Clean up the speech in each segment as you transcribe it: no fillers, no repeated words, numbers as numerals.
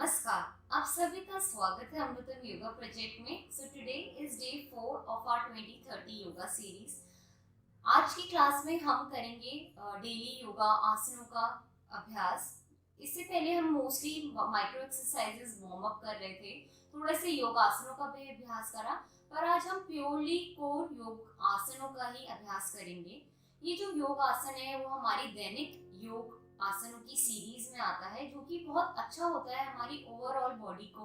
नमस्कार, आप सभी का स्वागत है अमृतम योगा प्रोजेक्ट में। So today is day 4 of our 2030 yoga series. आज की क्लास में हम करेंगे डेली योगा आसनों का अभ्यास। इससे पहले हम mostly micro exercises warm up कर रहे थे, थोड़े से योग आसनों का भी अभ्यास करा, पर आज हम प्योरली कोर योग आसनों का ही अभ्यास करेंगे। ये जो योग आसन है वो हमारी दैनिक योग आसनों की सीरीज में आता है, जो कि बहुत अच्छा होता है हमारी ओवरऑल बॉडी को,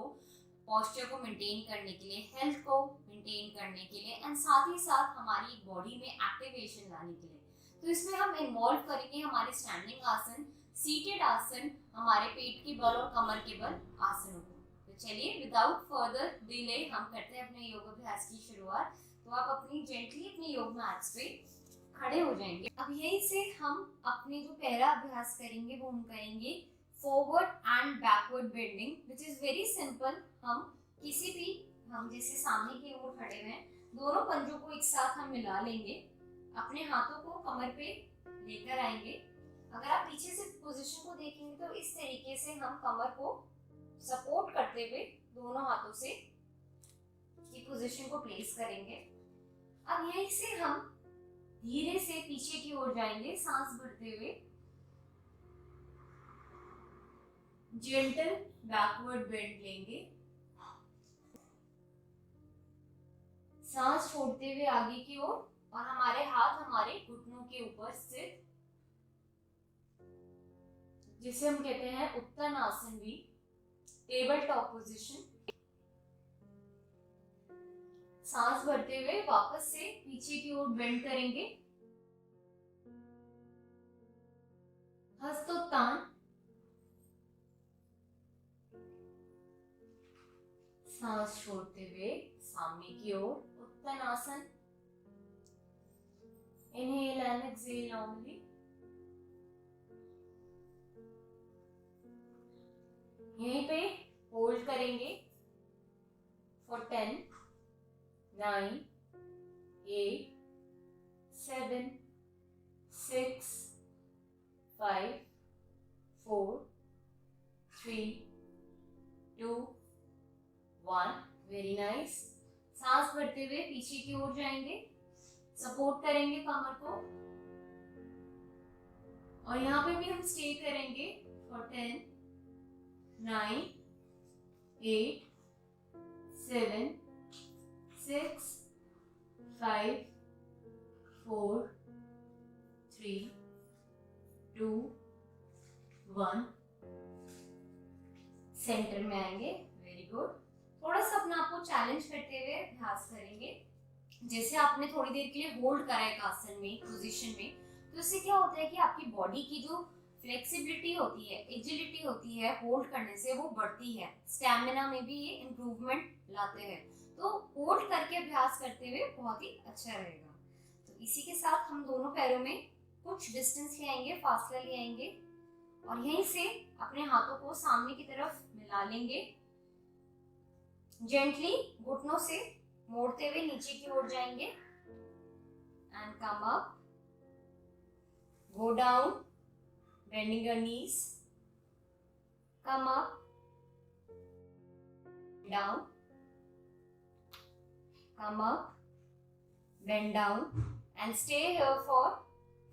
पॉस्चर को मेंटेन करने के लिए, हेल्थ को मेंटेन करने के लिए एंड साथ ही साथ हमारी बॉडी में एक्टिवेशन लाने के लिए। तो इसमें हम इन्वॉल्व करेंगे हमारे स्टैंडिंग आसन, सीटेड आसन, हमारे पेट के बल और कमर के बल आसनों को। तो चलिए विदाउट फर्दर डिले हम करते हैं अपने योग अभ्यास की शुरुआत। तो आप अपनी जेंटली अपने योग मैट्स पे खड़े हो जाएंगे। अब यहीं से हम अपने जो पहला अभ्यास करेंगे वो हम करेंगे forward and backward bending, which is very simple. हम जैसे सामने की ओर खड़े हुए हैं, दोनों पंजों को एक साथ हम मिला लेंगे, अपने हाथों को कमर पे लेकर आएंगे। अगर आप पीछे से पोजीशन को देखेंगे तो इस तरीके से हम कमर को सपोर्ट करते हुए दोनों हाथों से की पोजीशन को प्लेस करेंगे। अब यहीं से हम धीरे से पीछे की ओर जाएंगे, सांस भरते हुए जेंटल बैकवर्ड बेंड लेंगे, सांस छोड़ते हुए आगे की ओर, और हमारे हाथ हमारे घुटनों के ऊपर स्थित, जिसे हम कहते हैं उत्तन आसन भी, टेबल टॉप पोजीशन। सांस भरते हुए वापस से पीछे की ओर बेंड करेंगे, हस्तोत्तान, सांस छोड़ते हुए सामने की ओर उत्तन आसन। Inhale and exhale normally. यहीं पे होल्ड करेंगे फॉर 10, 9, 8, 7, 6, 5, 4, 3, 2, 1। Very nice. सांस भरते हुए पीछे की ओर जाएंगे, सपोर्ट करेंगे कमर को, और यहाँ पे भी हम स्टे करेंगे फॉर 10, 9, 8, 7, 6, 5, 4, 3, 2, 1। सेंटर में आएंगे। Very good. थोड़ा सा अपना आपको चैलेंज करते हुए अभ्यास करेंगे। जैसे आपने थोड़ी देर के लिए होल्ड करा है आसन में, पोजीशन में, तो इससे क्या होता है कि आपकी बॉडी की जो फ्लेक्सिबिलिटी होती है, एजिलिटी होती है, होल्ड करने से वो बढ़ती है। स्टैमिना में भी ये इम्प्रूवमेंट लाते हैं। तो होल्ड करके अभ्यास करते हुए बहुत ही अच्छा रहेगा। तो इसी के साथ हम दोनों पैरों में कुछ डिस्टेंस ले आएंगे, फासला ले आएंगे, और यहीं से अपने हाथों को सामने की तरफ मिला लेंगे। जेंटली घुटनों से मोड़ते हुए नीचे की ओर जाएंगे and come up, go down, bending your knees, come up, down, come up, bend down, and stay here for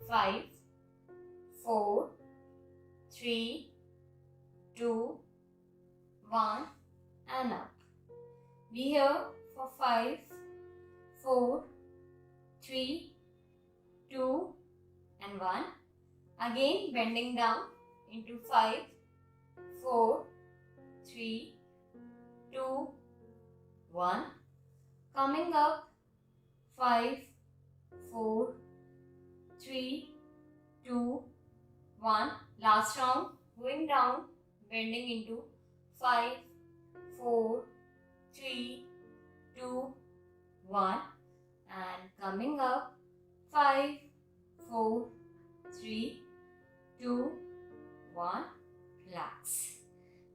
5, 4, 3, 2, 1, and up. Be here for 5, 4, 3, 2, and 1. Again bending down into 5, 4, 3, 2, 1. Coming up, 5, 4, 3, 2, 1. Last round, going down, bending into 5, 4, 3, 2, 1. And coming up, 5, 4, 3, 2, 1. Relax.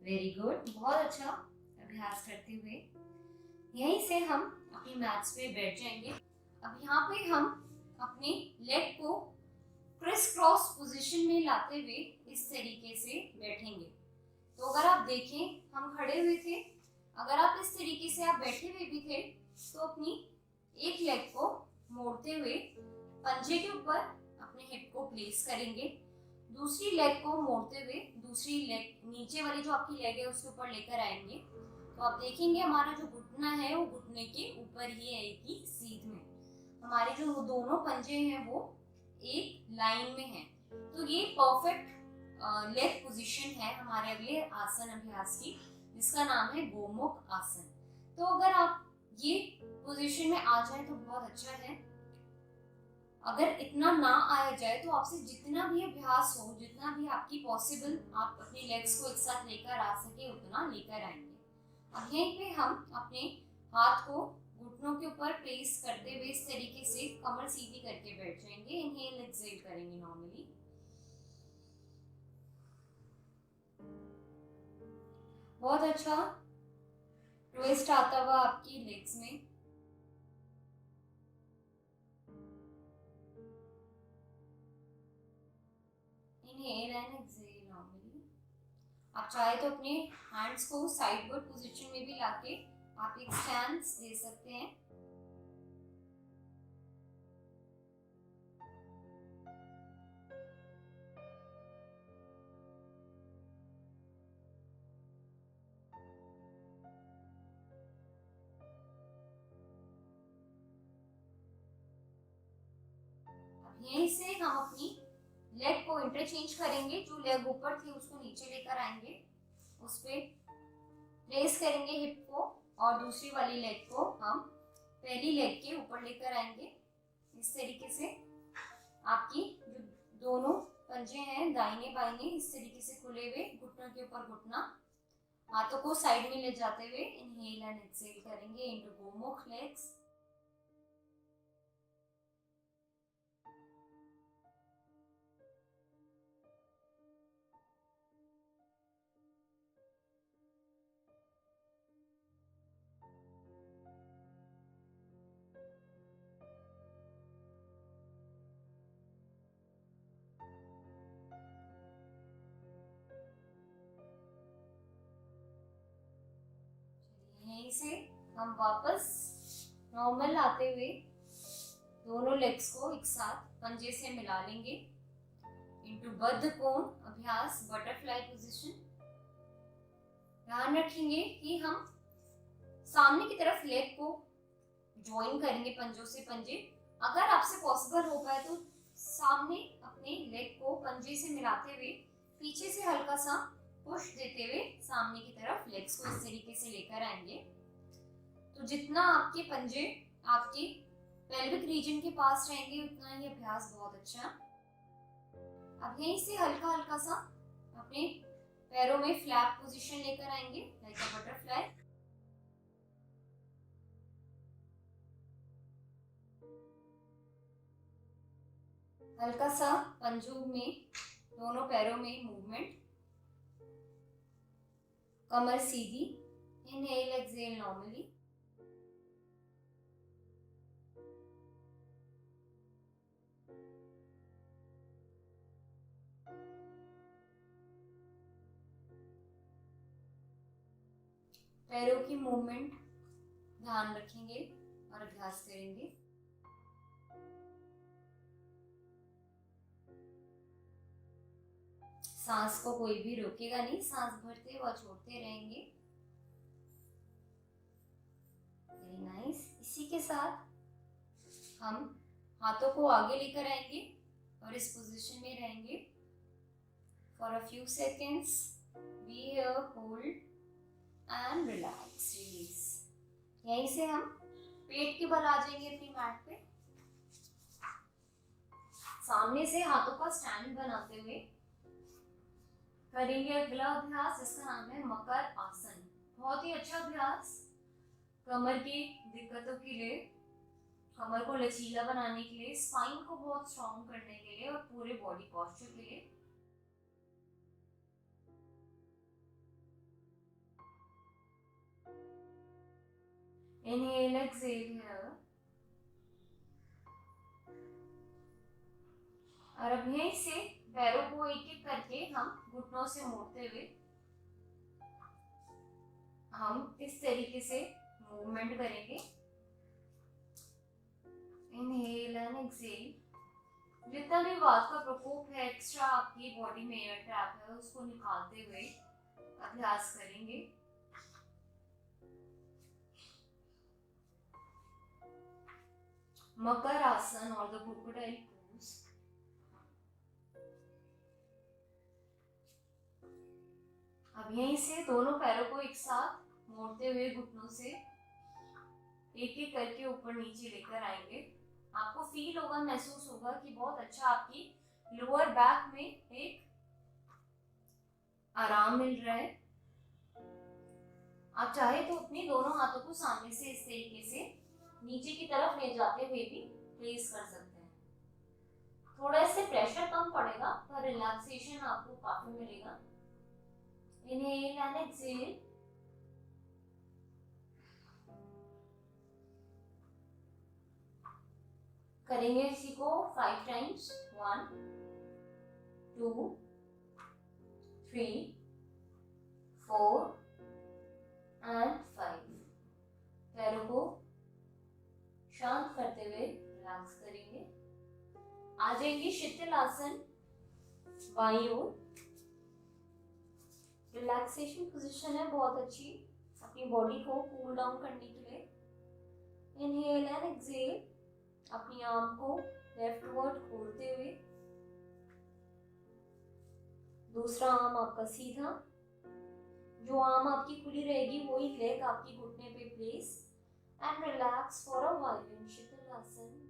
Very good. बहुत अच्छा अभ्यास करते हुए यहीं से हम अपनी mats पे बैठ जाएंगे। अब यहाँ पे हम अपने लेग को क्रिस क्रॉस पोजीशन में लाते हुए इस तरीके से बैठेंगे। तो अगर आप देखें हम खड़े हुए थे, अगर आप इस तरीके से आप बैठे हुए भी थे तो अपनी एक लेग को मोड़ते हुए पंजे के ऊपर अपने हिप को प्लेस करेंगे, दूसरी लेग को मोड़ते हुए दूसरी लेग नीचे वाली जो आपकी लेग है उसके ऊपर लेकर आएंगे। तो आप देखेंगे हमारा जो घुटना है वो घुटने के ऊपर ही आएगी सीध में, हमारे जो दोनों पंजे हैं वो एक लाइन में हैं। तो ये परफेक्ट लेग पोजीशन है हमारे अगले आसन अभ्यास की, जिसका नाम है गोमुख आसन। तो अगर आप ये पोजीशन में आ जाए तो बहुत अच्छा है, अगर इतना ना आया जाए तो आपसे जितना भी अभ्यास हो, जितना भी आपकी पॉसिबल आप अपने लेग्स को एक साथ लेकर आ सके उतना लेकर आएंगे। अब यहीं पे हम अपने हाथ को घुटनों के ऊपर प्लेस करते हुए इस तरीके से कमर सीधी करके बैठ जाएंगे। इनहेल एक्सहेल करेंगे नॉर्मली। बहुत अच्छा ट्विस्ट आता हुआ आपकी लेग्स में। Inhale and exhale normally. आप चाहे तो अपने हैंड्स को साइडवर्ड पोजीशन में भी लाके आप एक स्टैंस दे सकते हैं। यहीं से हम अपनी लेग को इंटरचेंज करेंगे, जो लेग ऊपर थी उसको नीचे लेकर आएंगे, उस पे प्लेस करेंगे हिप को और दूसरी वाली लेग को हम पहली लेग के ऊपर लेकर आएंगे। इस तरीके से आपकी जो दोनों पंजे हैं दाहिने बाइने इस तरीके से खुले हुए, घुटनों के ऊपर घुटना, हाथों को साइड में ले जाते हुए इनहेल एंड एक्सहेल करेंगे इनटू गोमुख लेग्स। यहीं से हम वापस नॉर्मल आते हुए दोनों लेग्स को एक साथ पंजे से मिला लेंगे इनटू बद्ध कोण अभ्यास, बटरफ्लाई पोजीशन। ध्यान रखेंगे कि हम सामने की तरफ लेग को ज्वाइन करेंगे पंजों से पंजे। अगर आपसे पॉसिबल हो पाए तो सामने अपने लेग को पंजे से मिलाते हुए पीछे से हल्का सा पुश देते हुए सामने की तरफ लेग्स को इस तरीके से लेकर आएंगे। तो जितना आपके पंजे आपके पेल्विक रीजन के पास रहेंगे उतना ही अभ्यास बहुत अच्छा। अब यहीं से हल्का हल्का सा अपने पैरों में फ्लैप पोजीशन लेकर आएंगे लाइक अ बटरफ्लाई। हल्का सा पंजों में दोनों पैरों में मूवमेंट, कमर सीधी, इनहेल एक्सहेल नॉर्मली। पैरों की मूवमेंट ध्यान रखेंगे और अभ्यास करेंगे। सांस को कोई भी रोकेगा नहीं, सांस भरते व छोड़ते रहेंगे। Very nice. इसी के साथ हम हाथों को आगे लेकर आएंगे और इस पोजीशन में रहेंगे for a few seconds. Be here, hold and relax, release. यहीं से हम पेट के बल आ जाएंगे अपनी मैट पे। सामने से हाथों का स्टैंड बनाते हुए करेंगे अगला अभ्यास, जिसका नाम है मकर आसन। बहुत ही अच्छा अभ्यास कमर की दिक्कतों के लिए, कमर को लचीला बनाने के लिए, स्पाइन को बहुत स्ट्रॉन्ग करने के लिए और पूरे बॉडी पोस्चर के लिए। Inhale exhale here. और अब यहीं से पैरों को एक एक करके हम घुटनों से मोड़ते हुए हम इस तरीके से मूवमेंट करेंगे। Inhale and exhale. जितना भी वात का प्रकोप है, एक्स्ट्रा आपकी बॉडी में एयर ट्रैप है, उसको निकालते हुए अभ्यास करेंगे। मकर आसन और द क्रोकोडाइल पोज। अब यहीं से दोनों पैरों को एक साथ मोड़ते हुए घुटनों से एक एक करके ऊपर नीचे लेकर आएंगे। आपको फील होगा, महसूस होगा कि बहुत अच्छा आपकी लोअर बैक में एक आराम मिल रहा है। आप चाहे तो अपने दोनों हाथों को सामने से इस तरीके से नीचे की तरफ ले जाते हुए भी प्लेस कर सकते हैं। थोड़ा इससे प्रेशर कम पड़ेगा पर रिलैक्सेशन आपको काफी मिलेगा। Inhale and exhale. करेंगे इसी को 5 टाइम्स। 1 2 3 4 एंड 5। पैरों को शांत करते हुए रिलैक्स करेंगे। आ जाएंगे शीतल आसन बाईं ओर। रिलैक्सेशन पोजीशन है बहुत अच्छी अपनी बॉडी को कूल डाउन करने के लिए। Inhale and exhale. अपनी आर्म को लेफ्टवर्ड खोलते हुए, दूसरा आर्म आपका सीधा, जो आर्म आपकी खुली रहेगी वही लेग आपकी घुटने पे place and relax for a while in Sheetal asana.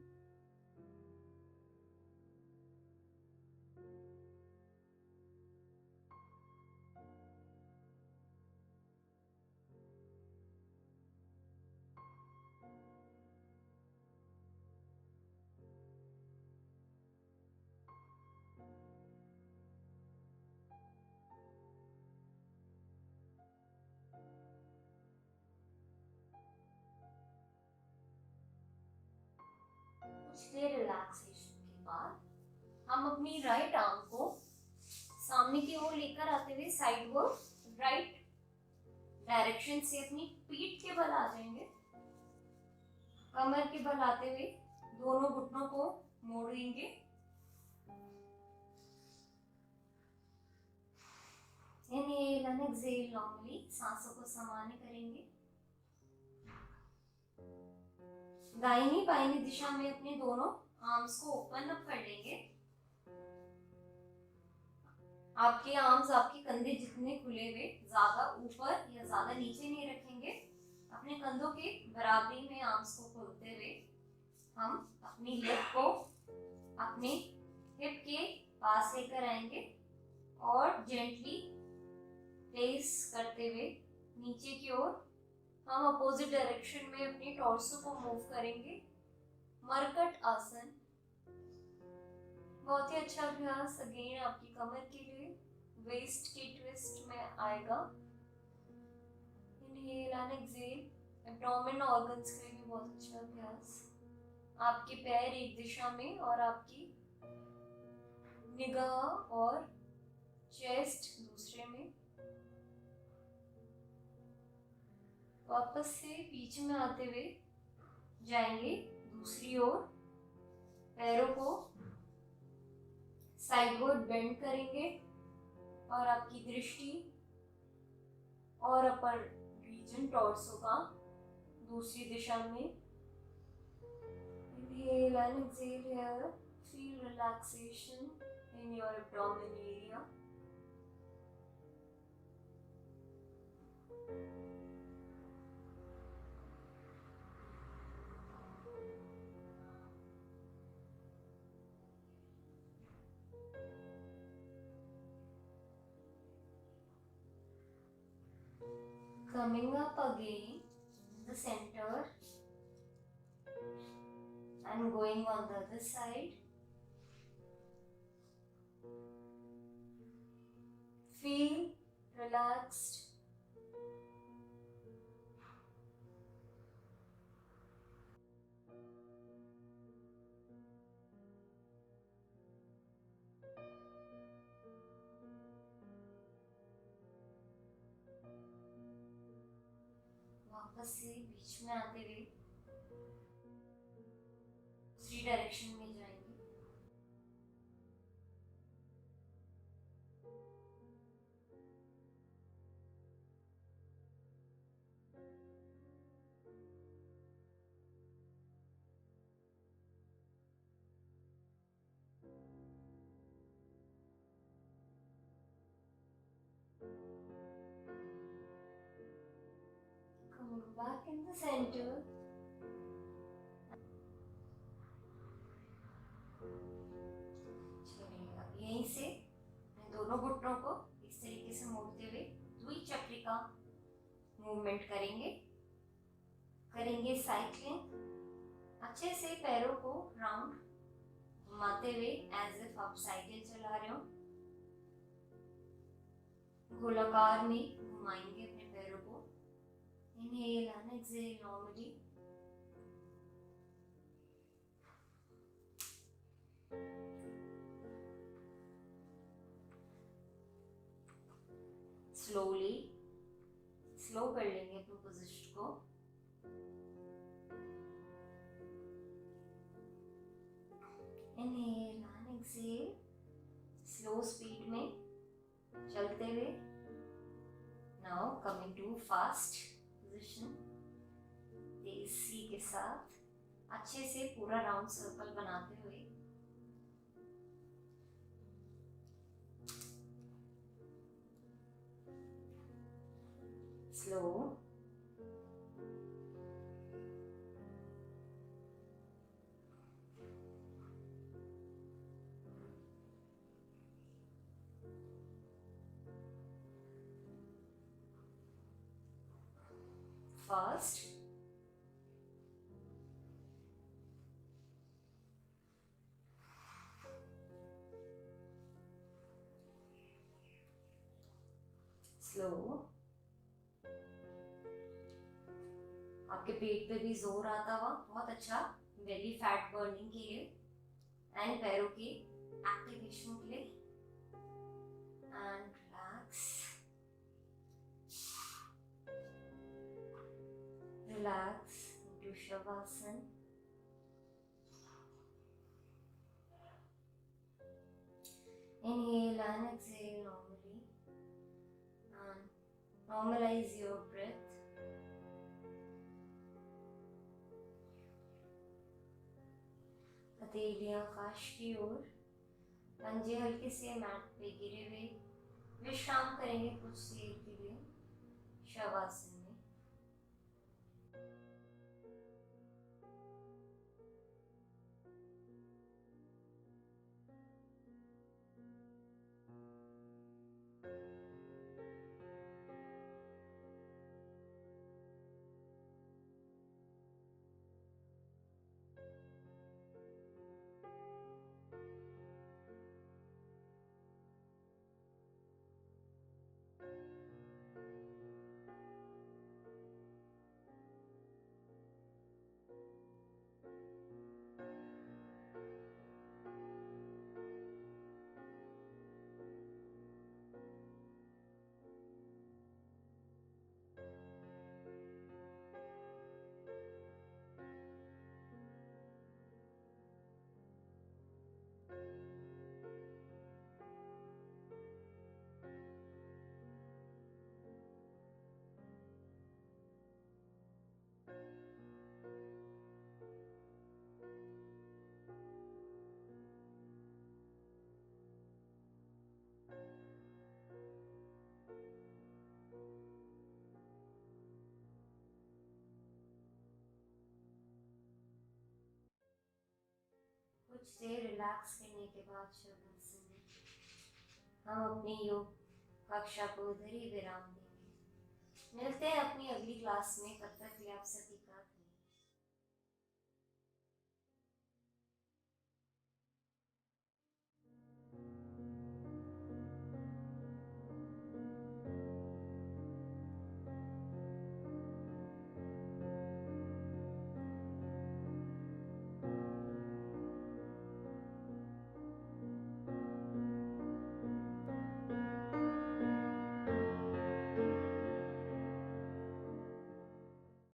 कुछ देर रिलैक्सेशन के बाद हम अपनी राइट आर्म को सामने की ओर लेकर आते हुए साइडवर्ड राइट डायरेक्शन से अपनी पीठ के बल आ जाएंगे। कमर के बल आते हुए दोनों घुटनों को मोड़ेंगे। इनहेल एंड एक्सहेल नॉर्मली सांसों को सामान्य करेंगे। दाहिनी बाहिनी दिशा में अपने दोनों आर्म्स को ओपन अप कर लेंगे। आपके आर्म्स आपके कंधे जितने खुले हुए, ज्यादा ऊपर या ज्यादा नीचे नहीं रखेंगे। अपने कंधों के बराबरी में आर्म्स को खोलते हुए हम अपनी लेग को अपने हिप के पास लेकर आएंगे और जेंटली प्लेस करते हुए नीचे की ओर हम अपोजिट डायरेक्शन में अपने टॉर्सो को मूव करेंगे। मरकट आसन बहुत ही अच्छा अभ्यास अगेन आपकी कमर के लिए, वेस्ट के ट्विस्ट में आएगा। Inhale and exhale. Abdomen organs के लिए बहुत अच्छा अभ्यास। आपके पैर एक दिशा में और आपकी निगाह और चेस्ट दूसरे में। वापस से बीच में आते हुए जाएंगे दूसरी ओर। पैरों को साइडवर्ड बेंड करेंगे और आपकी दृष्टि और अपर रीजन टॉर्सो का दूसरी दिशा में। Inhale and exhale here. Feel relaxation in your abdomen area. Coming up again, the center and going on the other side. Feel relaxed. वापस से बीच में आते हुए दूसरी डायरेक्शन में जाएंगे। Coming back in the center. चलिए अब यहीं से दोनों घुटनों को इस तरीके से मोड़ते हुए द्विचक्रिका मूवमेंट करेंगे। साइक्लिंग, अच्छे से पैरों को राउंड घुमाते हुए एज इफ आप साइकिल चला रहे हो। गोलाकार में घुमाएंगे अपने पैरों को। Inhale and exhale normally. Slow कर लेंगे अपने पोजीशन को। Inhale and exhale slow speed में चलते हुए। Now coming to fast position, तेजी के साथ अच्छे से पूरा राउंड सर्कल बनाते हुए। Slow, fast, slow. आपके पेट पे भी जोर आता हुआ, बहुत अच्छा बेली फैट बर्निंग के लिए एंड पैरों की एक्टिवेशन के लिए। And relax into Shavasana. Inhale and exhale normally and normalize your breath. हथेलियां काश की ओर, पंजे हल्के से मैट पे गिरे हुए। विश्राम करेंगे कुछ देर के लिए शवासन में। कुछ देर रिलैक्स करने के बाद शवासन में हम अपनी योग कक्षा को उधर ही विराम देंगे। मिलते हैं अपनी अगली क्लास में, तब तक के लिए आप सभी का